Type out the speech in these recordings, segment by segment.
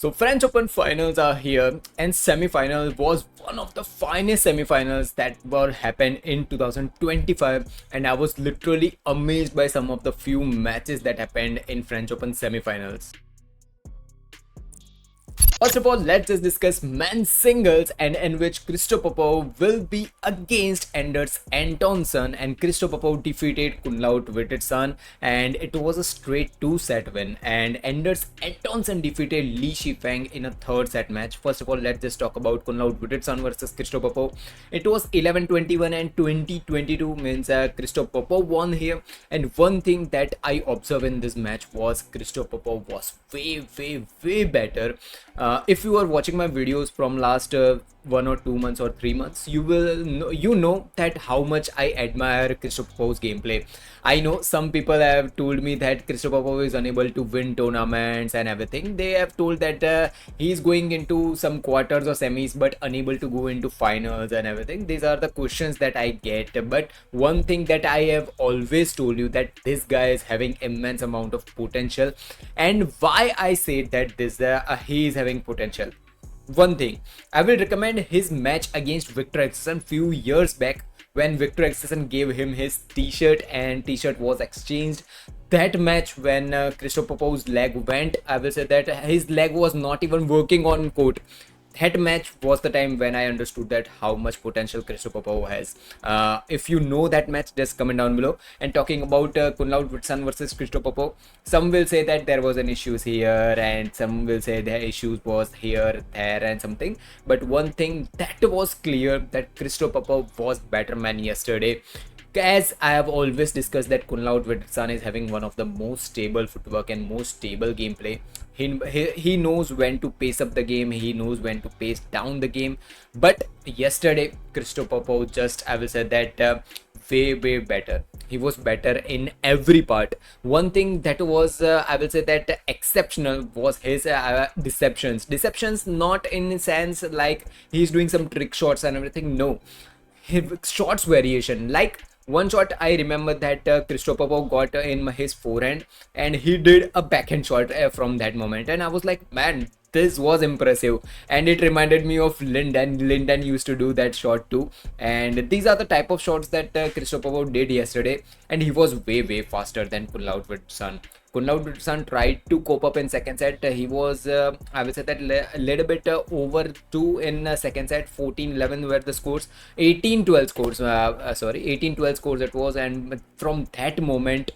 So French Open finals are here, and semi-final was one of the finest semi-finals that were happened in 2025, and I was literally amazed by some of the few matches that happened in French Open semi-finals. First of all, let's just discuss men's singles, and in which Christo will be against Anders Antonsen, and Christo defeated Kunlaut Wittitson, and it was a straight two-set win. And Anders Antonsen defeated Li Feng in a third set match. First of all, let's just talk about Kunlaut Wittitson versus Christo. It was 11-21 and 20-22, means Christo won here. And one thing that I observed in this match was Christo was way better. If you are watching my videos from last 1 or 2 months or 3 months, you know that how much I admire Christo gameplay. I know some people have told me that Christo is unable to win tournaments and everything. They have told that he's going into some quarters or semis but unable to go into finals and everything. These are the questions that I get. But one thing that I have always told you, that this guy is having immense amount of potential. And why I say that he is having potential, one thing, I will recommend his match against Victor Exerson few years back, when Victor Exerson gave him his t-shirt and t-shirt was exchanged. That match, when Christo leg went, I will say that his leg was not even working on court. That match was the time when I understood that how much potential Christo has. If you know that match, just comment down below. And talking about Kunlaut Wittitson versus Christo, some will say that there was an issues here, and some will say the issues was here, there, and something. But one thing that was clear, that Christo was better man yesterday. As I have always discussed, that Kunlaut Wittitson is having one of the most stable footwork and most stable gameplay. He knows when to pace up the game, he knows when to pace down the game. But yesterday, Christo just, I will say that way better. He was better in every part. One thing that was, I will say that exceptional, was his deceptions, not in a sense like he's doing some trick shots and everything. No, his shots variation, like one shot I remember that Christo got in his forehand, and he did a backhand shot from that moment, and I was like, man, this was impressive. And it reminded me of Linden used to do that shot too. And these are the type of shots that Christo did yesterday, and he was way faster than Kunlaut Wittitson. Kunlaut Wittitson tried to cope up in second set. He was, I will say that, a little bit over 2 in second set. 14-11 were the scores. 18-12 scores. 18-12 scores it was. And from that moment,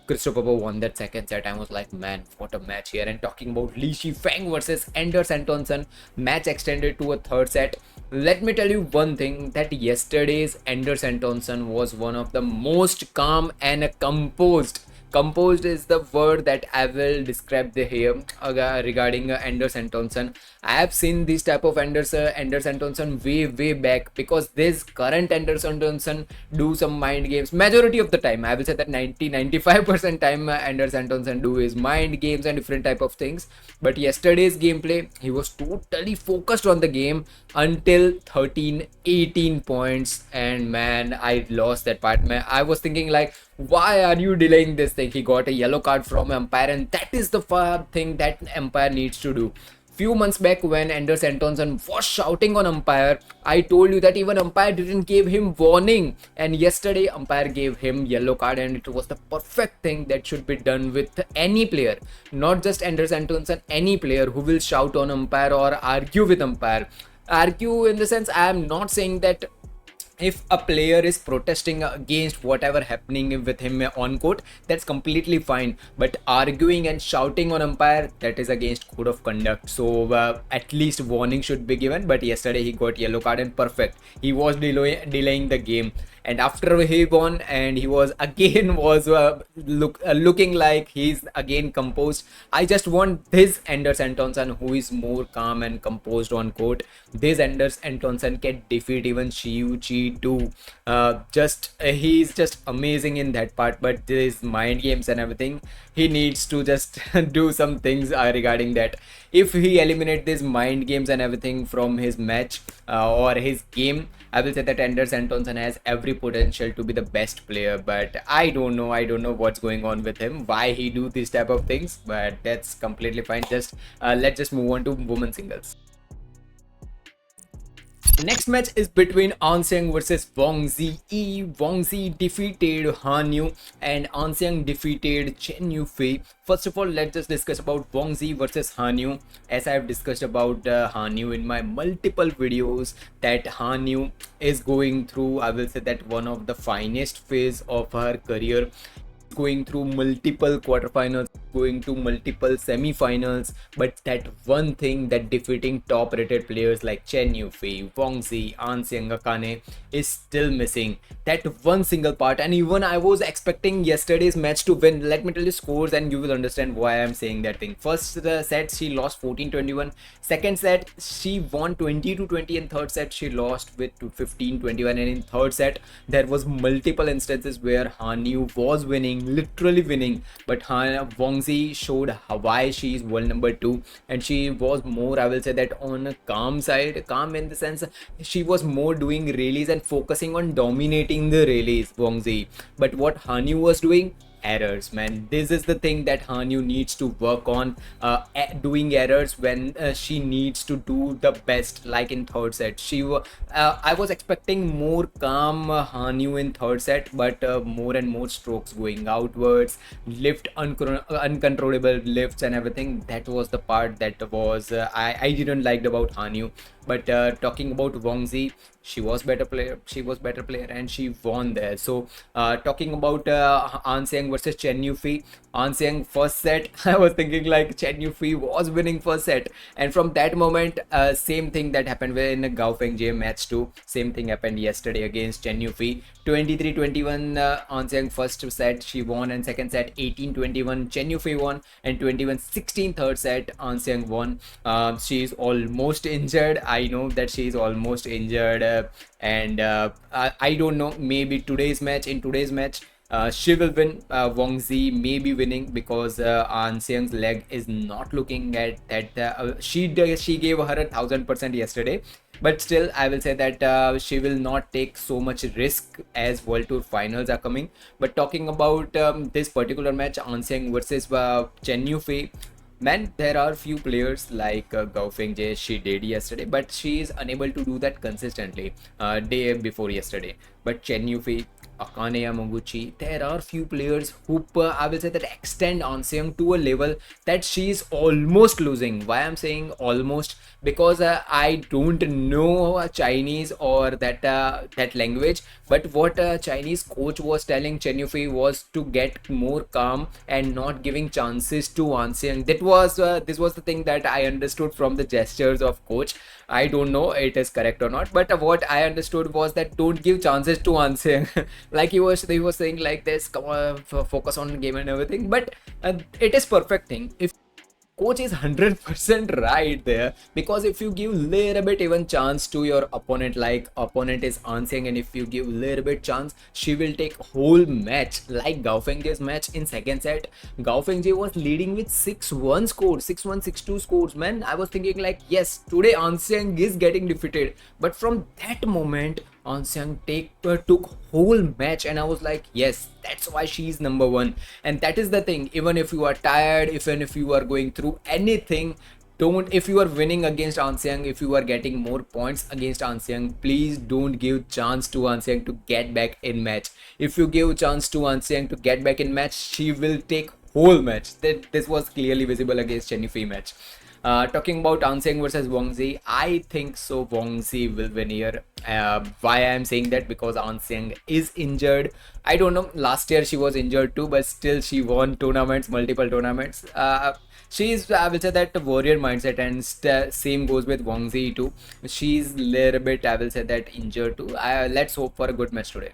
Christo won that second set. I was like, man, what a match here. And talking about Li Feng versus Anders Antonsen, match extended to a third set. Let me tell you one thing, that yesterday's Anders Antonsen was one of the most calm and composed. Composed is the word that I will describe here regarding Anders Antonsen. I have seen this type of Anders Antonsen way back, because this current Anders Antonsen do some mind games. Majority of the time, I will say that 90-95% time Anders Antonsen do is mind games and different type of things. But yesterday's gameplay, he was totally focused on the game until 13-18 points, and man, I lost that part. Man, I was thinking like, why are you delaying this thing? He got a yellow card from umpire, and that is the thing that umpire needs to do. Few months back, when Anders Antonsen was shouting on umpire, I told you that even umpire didn't give him warning, and yesterday umpire gave him yellow card, and it was the perfect thing that should be done with any player, not just Anders Antonsen. Any player who will shout on umpire or argue with umpire. Argue in the sense, I am not saying that if a player is protesting against whatever happening with him on court, that's completely fine. But arguing and shouting on umpire, that is against code of conduct. So at least warning should be given. But yesterday he got yellow card, and perfect, he was delaying the game. And after he won, and he was again looking like he's again composed. I just want this Anders Antonsen, who is more calm and composed on court. This Anders Antonsen can defeat even Chi too. He's just amazing in that part. But this mind games and everything, he needs to just do some things regarding that. if he eliminate these mind games and everything from his match or his game, I will say that Anders Antonsen has every potential to be the best player. But I don't know. I don't know what's going on with him, why he do these type of things. But that's completely fine. Just let's just move on to women singles. Next match is between Anxiang versus Wang Zhi Yi. Wang Zhi defeated Han Yu and Anxiang defeated Chen Yufei. First of all, let's just discuss about Wang Zhi versus Han Yu. As I have discussed about Han Yu in my multiple videos, that Han Yu is going through, I will say that, one of the finest phase of her career. Going through multiple quarterfinals, going to multiple semi-finals, but that one thing, that defeating top rated players like Chen Yufei, Wang Zhi, Anxiang Akane is still missing. That one single part. And even I was expecting yesterday's match to win. Let me tell you scores and you will understand why I'm saying that thing. First set she lost 14-21, second set she won 20-20, and third set she lost with 15-21. And in third set there was multiple instances where Han Yu was winning, literally winning, but Wang Zhi showed why she is world number 2, and she was more, I will say that, on a calm side. Calm in the sense she was more doing rallies and focusing on dominating the rallies, Wang Zhi. But what Han Yu was doing, errors, man. This is the thing that Han Yu needs to work on, doing errors when she needs to do the best. Like in third set, I was expecting more calm Han Yu in third set, but more and more strokes going outwards, uncontrollable lifts and everything. That was the part that was I didn't liked about Han Yu. But talking about Wang Zhi, she was better player, and she won there. So talking about Anxiang versus Chen Yufei, Anxiang first set, I was thinking like Chen Yufei was winning first set, and from that moment, same thing that happened in the Gaofeng J match too. Same thing happened yesterday against Chen Yufei. 23-21 Anxiang first set she won, and second set 18-21 Chen Yufei won, and 21-16 third set Anxiang won. She is almost injured. I know that she is almost injured, and I don't know. Maybe today's match. She will win. Wang Zhi may be winning because Anxiang's leg is not looking at that. She gave her 1000% yesterday, but still I will say that she will not take so much risk as World Tour finals are coming. But talking about this particular match, Anxiang versus Chen Yufei, man, there are few players like Gaofeng J, she did yesterday, but she is unable to do that consistently day before yesterday. But Chen Yufei, Akane Yamaguchi, there are few players who I will say that extend Anxiang to a level that she is almost losing. Why I'm saying almost? Because I don't know Chinese or that language, but what Chinese coach was telling Chen Yufei was to get more calm and not giving chances to Anxiang. This was the thing that I understood from the gestures of coach. I don't know it is correct or not, but what I understood was that don't give chances to Anxiang. Like he was saying like this, come on, focus on the game and everything. But it is perfect thing if coach is 100% right there, because if you give little bit even chance to your opponent, like opponent is Anxiang, and if you give little bit chance, she will take whole match. Like Gaofeng J's match in second set, Gaofeng J was leading with 6-1 scores, 6-1, 6-2 scores. Man, I was thinking like, yes, today Anxiang is getting defeated, but from that moment Anxiang took whole match, and I was like, yes, that's why she's number 1. And that is the thing, even if you are tired, even if you are going through anything, if you are winning against Anxiang, if you are getting more points against Anxiang, please don't give chance to Anxiang to get back in match. If you give chance to Anxiang to get back in match, she will take whole match. This was clearly visible against Chen Yufei match. Talking about Anxiang versus Wang Zhi, I think so Wang Zhi will win here. Why I am saying that? Because Anxiang is injured. I don't know, last year she was injured too, but still she won tournaments, multiple tournaments. She's, I will say that, warrior mindset, and same goes with Wang Zhi too. She's little bit, I will say that, injured too. Let's hope for a good match today.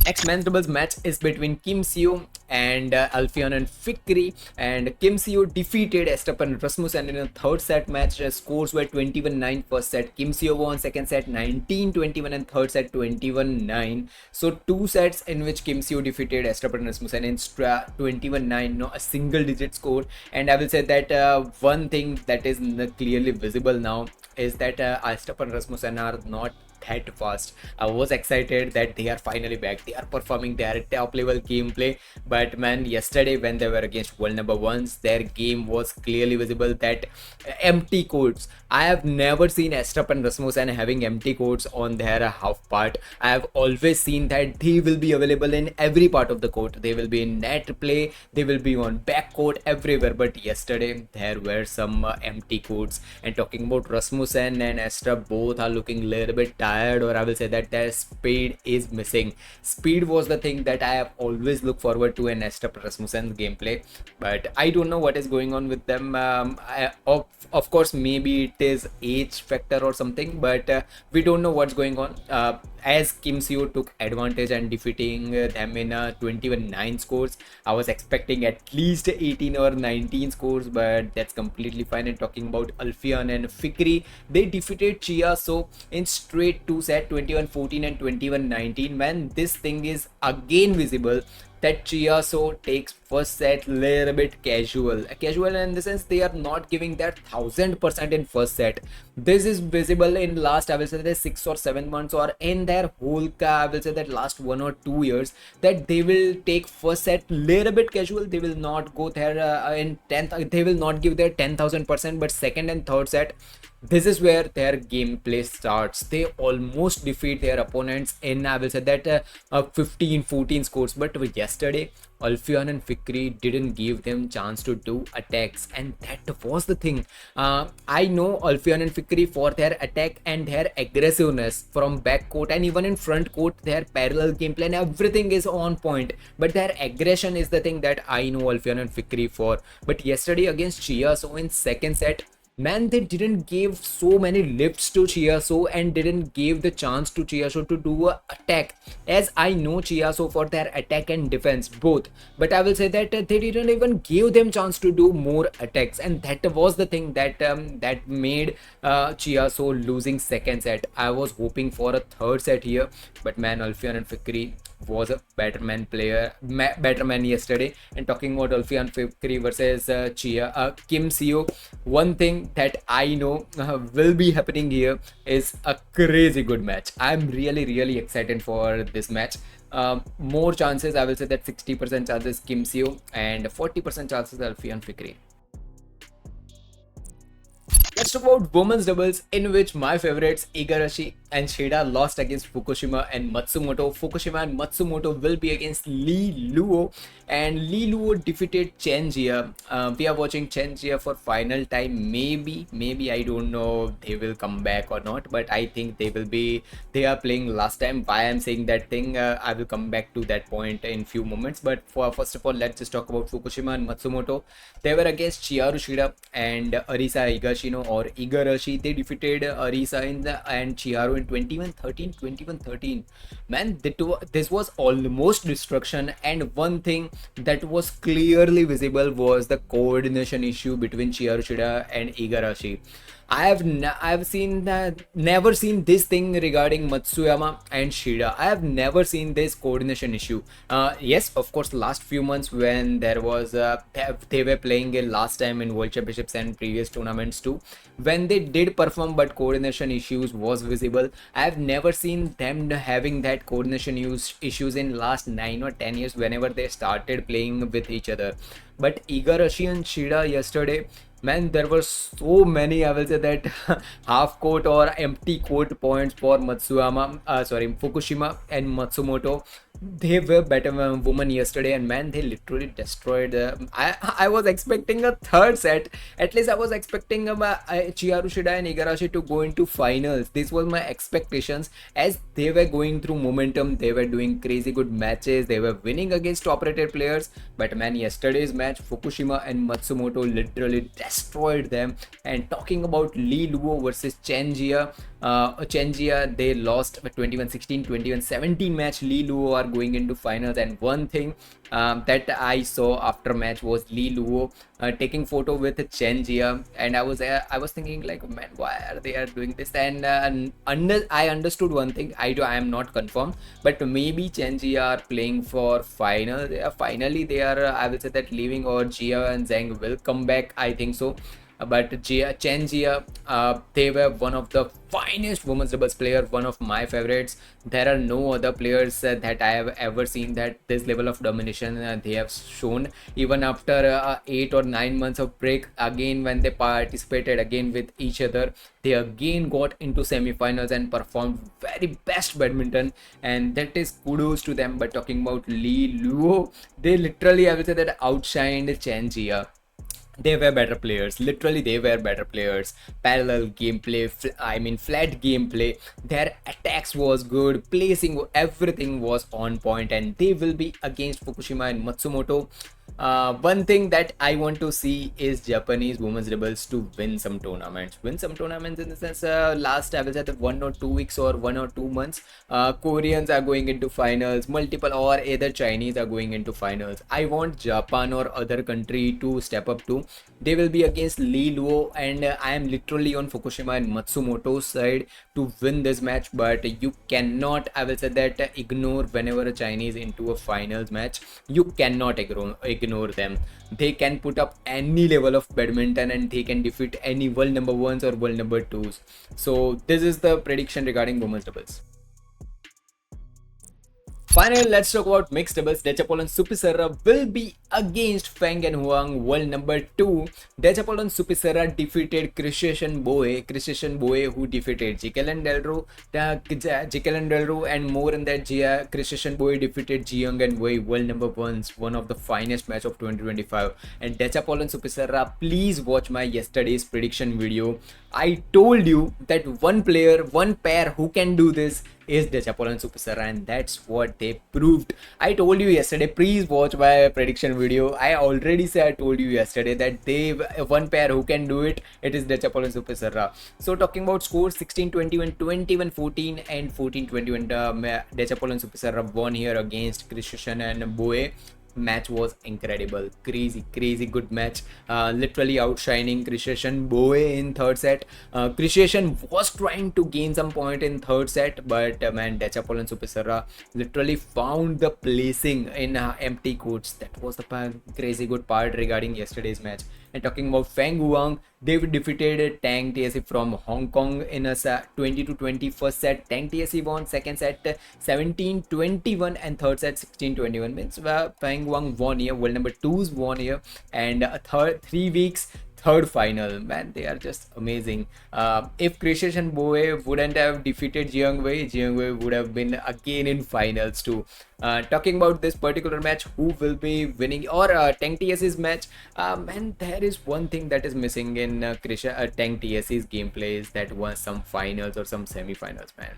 Next men's doubles match is between Kim Seo and Alfian and Fikri, and Kim Seo defeated Esteban Rasmussen in a third set match. Scores were 21-9 first set. Kim Seo won second set 19-21 and third set 21-9. So two sets in which Kim Seo defeated Esteban Rasmussen in 21-9, no a single digit score. And I will say that one thing that is clearly visible now is that Esteban Rasmussen are not that fast. I was excited that they are finally back. They are performing. They are top level gameplay. But man, yesterday when they were against world number ones, their game was clearly visible. That empty courts. I have never seen Esteban Rasmussen having empty courts on their half part. I have always seen that they will be available in every part of the court. They will be in net play. They will be on back court everywhere. But yesterday there were some empty courts. And talking about Rasmussen and Estra, both are looking a little bit tired, or I will say that their speed is missing. Speed was the thing that I have always looked forward to in Esteban Rasmussen's gameplay, but I don't know what is going on with them. Of course, maybe it is age factor or something, but we don't know what's going on. As Kim Seo took advantage and defeating them in 21-9 scores, I was expecting at least 18 or 19 scores, but that's completely fine. And talking about Alfian and Fikri, they defeated Chia So in straight two set 21-14 and 21-19. Man, this thing is again visible that Chia So takes first set little bit casual in the sense they are not giving that 1000% in first set. This is visible in last, I will say that 6 or 7 months, or in their whole I will say that last 1 or 2 years, that they will take first set little bit casual. They will not go there in 10th, they will not give their 10,000%, but second and third set, this is where their gameplay starts. They almost defeat their opponents in, I will say that 15-14 scores. But yesterday, Alfian and Fikri didn't give them chance to do attacks, and that was the thing. I know Alfian and Fikri for their attack and their aggressiveness from back court and even in front court, their parallel gameplay and everything is on point. But their aggression is the thing that I know Alfian and Fikri for. But yesterday against Chia So in second set, man, they didn't give so many lifts to Chia So and didn't give the chance to Chia So to do a attack. As I know Chia So for their attack and defense both, but I will say that they didn't even give them chance to do more attacks, and that was the thing that that made Chia So losing second set. I was hoping for a third set here, but man, Alfian and Fikri was a better man yesterday. And talking about Alfian Fikri versus Kim Seo, one thing that I know will be happening here is a crazy good match. I'm really excited for this match. More chances, I will say that 60% chances Kim Seo and 40% chances Alfian Fikri. Let's talk about women's doubles, in which my favorites Igarashi and Shida lost against Fukushima and Matsumoto. Fukushima and Matsumoto will be against Lee Luo, and Lee Luo defeated Chen Jia. We are watching Chen Jia for final time. Maybe I don't know they will come back or not, but I think they will be. They are playing last time. Why I'm saying that thing, I will come back to that point in few moments. But first of all, let's just talk about Fukushima and Matsumoto. They were against Chiharu Shida and Arisa Higashino or Igarashi. They defeated Arisa and Chiharu in 21-13, 21-13. Man, this was almost destruction, and one thing that was clearly visible was the coordination issue between Chiharu Shida and Igarashi. I've never seen this thing regarding Matsuyama and Shida. I have never seen this coordination issue. Yes, of course, last few months when there was they were playing last time in World Championships and previous tournaments too, when they did perform, but coordination issues was visible. I have never seen them having that coordination issues in last 9 or 10 years whenever they started playing with each other. But Igarashi and Shida yesterday, man, there were so many, I will say that half court or empty court points for Fukushima and Matsumoto. They were better women yesterday, and man, they literally destroyed. I was expecting a third set. At least I was expecting Chiharu Shida and Igarashi to go into finals. This was my expectations, as they were going through momentum. They were doing crazy good matches. They were winning against top-rated players. But man, yesterday's match, Fukushima and Matsumoto literally destroyed them. And talking about Lee Luo versus Chen Jia, they lost a 21-16, 21-17 match. Lee Luo are are going into finals. And one thing that I saw after match was Lee Luo taking photo with Chen Jia, and I was thinking like, man, why are they are doing this? And I understood one thing. I am not confirmed, but maybe Chen Jia are playing for final. Finally, they are. I will say that leaving, or Jia and Zhang will come back. I think so. But Chen Jia, they were one of the finest women's doubles player, one of my favorites. There are no other players that I have ever seen that this level of domination they have shown. Even after 8 or 9 months of break, again when they participated again with each other, they again got into semi-finals and performed very best badminton, and that is kudos to them. But talking about Lee Luo, they literally, I will say that, outshined Chen Jia. They were better players, literally they were better players. Parallel gameplay, flat gameplay, their attacks was good, placing, everything was on point, and they will be against Fukushima and Matsumoto. One thing that I want to see is Japanese women's doubles to win some tournaments. Win some tournaments in the sense, last, I will say that 1 or 2 weeks or 1 or 2 months, Koreans are going into finals, multiple, or either Chinese are going into finals. I want Japan or other country to step up too. They will be against Lee Luo, and I am literally on Fukushima and Matsumoto's side to win this match. But you cannot, I will say that, ignore whenever a Chinese into a finals match. You cannot ignore them. They can put up any level of badminton, and they can defeat any world number ones or world number twos. So this is the prediction regarding women's doubles. Finally, let's talk about mixed doubles. Dechapol and Supissara will be against Feng and Huang, world number 2. Dechapol and Supissara defeated Christian Boe, who defeated Jacqueline Delro, and more in that, Christian Boe defeated Jiyoung and Wei, world number 1s, one of the finest match of 2025. And Dechapol and Supissara, please watch my yesterday's prediction video. I told you that one pair who can do this is Dechapol and Supissara, and that's what they proved. I told you yesterday, please watch my prediction video. I already said, I told you yesterday that they, one pair who can do it, it is Dechapol and Supissara. So talking about scores, 16-21, 21-14 and 14-21, Dechapol and Supissara won here against Christian and Boe. Match was incredible, crazy good match, literally outshining Christian Boe in third set. Christian was trying to gain some point in third set, but man, Dechapol and Supissara literally found the placing in empty courts. That was the crazy good part regarding yesterday's match. And talking about Feng Huang, they defeated Tang TSE from Hong Kong in a 20-20 first set. Tang TSE won second set 17-21 and third set 16-21. Means Feng Huang won here, world number 2's won here, and a 3 weeks third final. Man, they are just amazing. If Christian Boe wouldn't have defeated Jiyoung Wei would have been again in finals too. Talking about this particular match, who will be winning, or Tang TSE's match, man, there is one thing that is missing in Tang TSE's gameplay, is that was some finals or some semi-finals, man.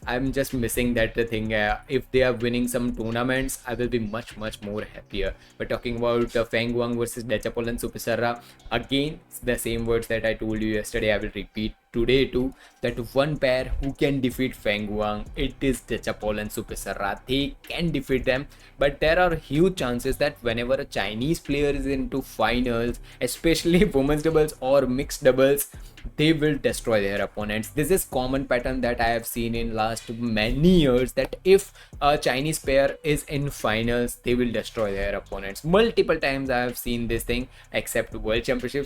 I'm just missing that thing. If they are winning some tournaments, I will be much more happier. But talking about Feng Huang versus Dechapol and Supissara, again the same words that I told you yesterday, I will repeat today too, that one pair who can defeat Feng Huang, it is Dechapol and Supissara. They can defeat them, but there are huge chances that whenever a Chinese player is into finals, especially women's doubles or mixed doubles, they will destroy their opponents. This is common pattern that I have seen in last many years, that if a Chinese pair is in finals, they will destroy their opponents. Multiple times I have seen this thing, except World Championships.